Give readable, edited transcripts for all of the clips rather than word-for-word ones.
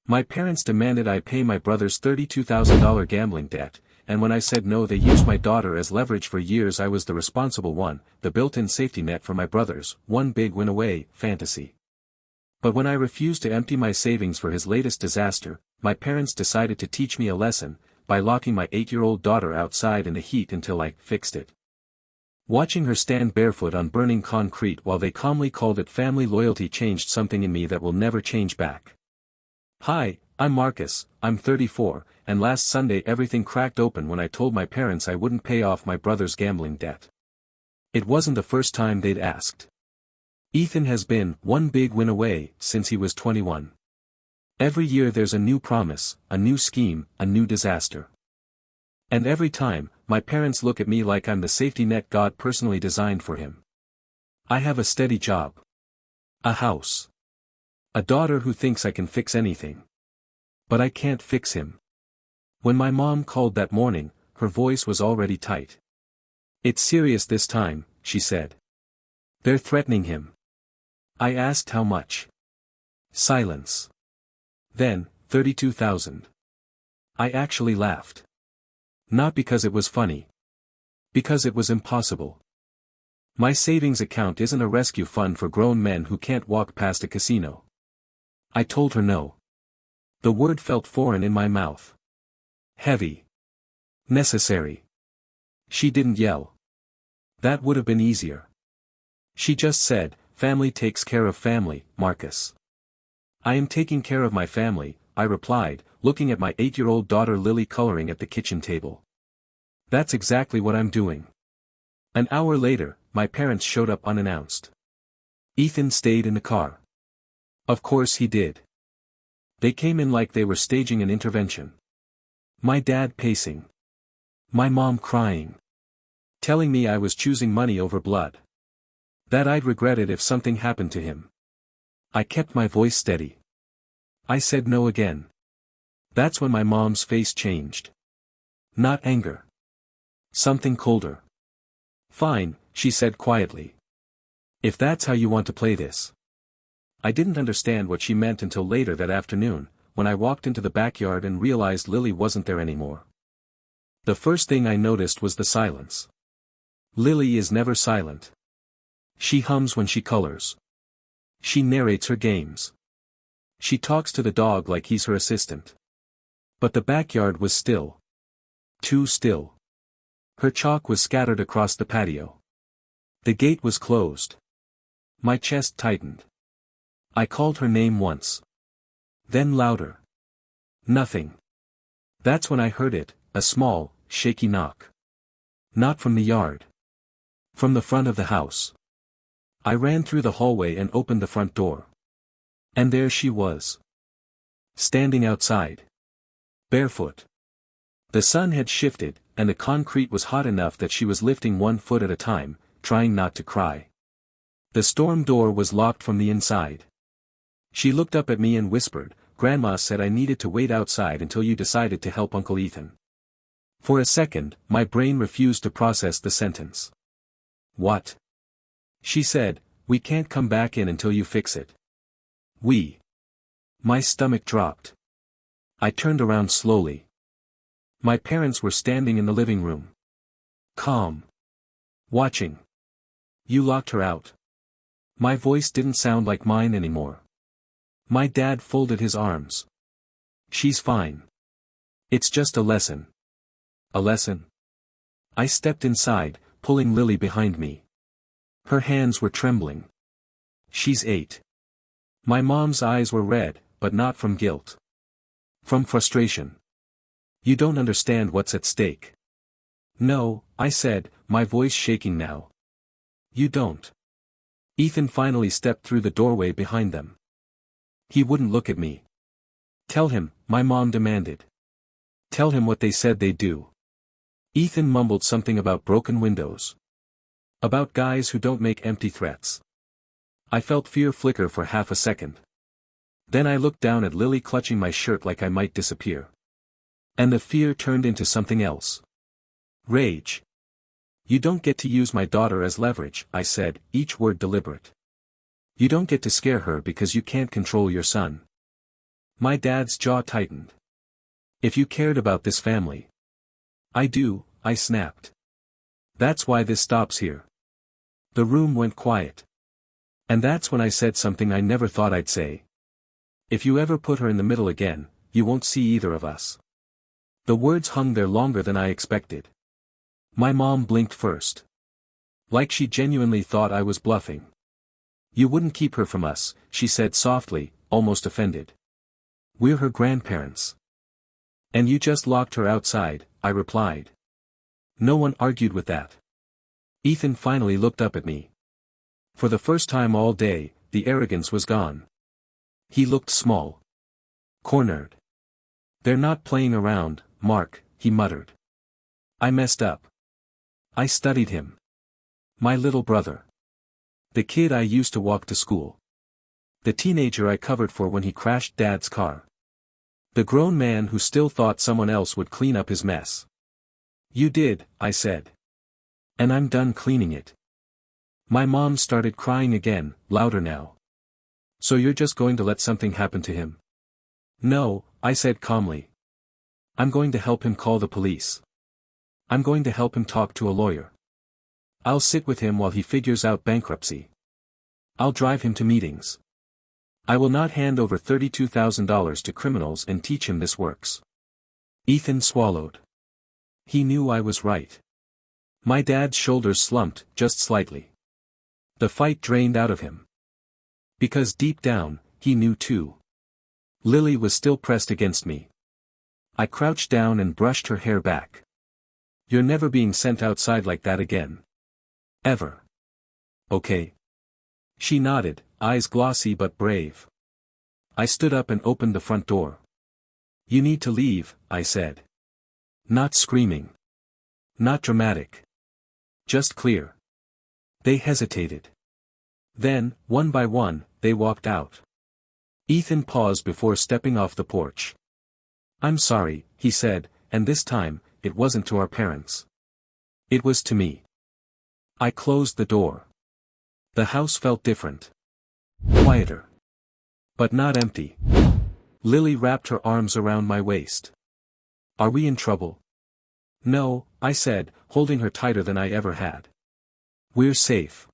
My parents demanded I pay my brother's $32,000 gambling debt, and when I said no they used my daughter as leverage. For years I was the responsible one, the built-in safety net for my brothers, one big win away, fantasy. But when I refused to empty my savings for his latest disaster, my parents decided to teach me a lesson, by locking my 8-year-old daughter outside in the heat until I fixed it. Watching her stand barefoot on burning concrete while they calmly called it family loyalty changed something in me that will never change back. Hi, I'm Marcus, I'm 34, and last Sunday everything cracked open when I told my parents I wouldn't pay off my brother's gambling debt. It wasn't the first time they'd asked. Ethan has been one big win away since he was 21. Every year there's a new promise, a new scheme, a new disaster. And every time, my parents look at me like I'm the safety net God personally designed for him. I have a steady job. A house. A daughter who thinks I can fix anything. But I can't fix him. When my mom called that morning, her voice was already tight. "It's serious this time," she said. "They're threatening him." I asked how much. Silence. Then, 32,000. I actually laughed. Not because it was funny. Because it was impossible. My savings account isn't a rescue fund for grown men who can't walk past a casino. I told her no. The word felt foreign in my mouth. Heavy. Necessary. She didn't yell. That would have been easier. She just said, "Family takes care of family, Marcus." "I am taking care of my family," I replied, looking at my 8-year-old daughter Lily coloring at the kitchen table. "That's exactly what I'm doing." An hour later, my parents showed up unannounced. Ethan stayed in the car. Of course he did. They came in like they were staging an intervention. My dad pacing. My mom crying. Telling me I was choosing money over blood. That I'd regret it if something happened to him. I kept my voice steady. I said no again. That's when my mom's face changed. Not anger. Something colder. "Fine," she said quietly. "If that's how you want to play this." I didn't understand what she meant until later that afternoon, when I walked into the backyard and realized Lily wasn't there anymore. The first thing I noticed was the silence. Lily is never silent. She hums when she colors. She narrates her games. She talks to the dog like he's her assistant. But the backyard was still. Too still. Her chalk was scattered across the patio. The gate was closed. My chest tightened. I called her name once. Then louder. Nothing. That's when I heard it, a small, shaky knock. Not from the yard. From the front of the house. I ran through the hallway and opened the front door. And there she was. Standing outside. Barefoot. The sun had shifted, and the concrete was hot enough that she was lifting one foot at a time, trying not to cry. The storm door was locked from the inside. She looked up at me and whispered, "Grandma said I needed to wait outside until you decided to help Uncle Ethan." For a second, my brain refused to process the sentence. "What?" She said, "We can't come back in until you fix it." "We." My stomach dropped. I turned around slowly. My parents were standing in the living room. Calm. Watching. "You locked her out." My voice didn't sound like mine anymore. My dad folded his arms. "She's fine. It's just a lesson." "A lesson?" I stepped inside, pulling Lily behind me. Her hands were trembling. "She's 8. My mom's eyes were red, but not from guilt. From frustration. "You don't understand what's at stake." "No," I said, my voice shaking now. "You don't." Ethan finally stepped through the doorway behind them. He wouldn't look at me. "Tell him," my mom demanded. "Tell him what they said they'd do." Ethan mumbled something about broken windows. About guys who don't make empty threats. I felt fear flicker for half a second. Then I looked down at Lily clutching my shirt like I might disappear. And the fear turned into something else. Rage. "You don't get to use my daughter as leverage," I said, each word deliberate. "You don't get to scare her because you can't control your son." My dad's jaw tightened. If you cared about this family. I do, I snapped. That's why this stops here. The room went quiet. And that's when I said something I never thought I'd say. If you ever put her in the middle again, you won't see either of us. The words hung there longer than I expected. My mom blinked first. Like she genuinely thought I was bluffing. You wouldn't keep her from us, she said softly, almost offended. We're her grandparents. And you just locked her outside, I replied. No one argued with that. Ethan finally looked up at me. For the first time all day, the arrogance was gone. He looked small. Cornered. They're not playing around, Mark, he muttered. I messed up. I studied him. My little brother. The kid I used to walk to school. The teenager I covered for when he crashed Dad's car. The grown man who still thought someone else would clean up his mess. You did, I said. And I'm done cleaning it. My mom started crying again, louder now. So you're just going to let something happen to him? No, I said calmly. I'm going to help him call the police. I'm going to help him talk to a lawyer. I'll sit with him while he figures out bankruptcy. I'll drive him to meetings. I will not hand over $32,000 to criminals and teach him this works. Ethan swallowed. He knew I was right. My dad's shoulders slumped, just slightly. The fight drained out of him. Because deep down, he knew too. Lily was still pressed against me. I crouched down and brushed her hair back. You're never being sent outside like that again. Ever. Okay. She nodded, eyes glossy but brave. I stood up and opened the front door. You need to leave, I said. Not screaming. Not dramatic. Just clear. They hesitated. Then, one by one, they walked out. Ethan paused before stepping off the porch. I'm sorry, he said, and this time, it wasn't to our parents. It was to me. I closed the door. The house felt different. Quieter. But not empty. Lily wrapped her arms around my waist. Are we in trouble? No, I said, holding her tighter than I ever had. We're safe.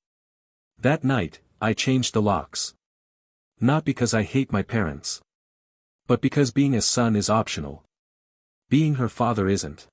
That night, I changed the locks. Not because I hate my parents. But because being a son is optional. Being her father isn't.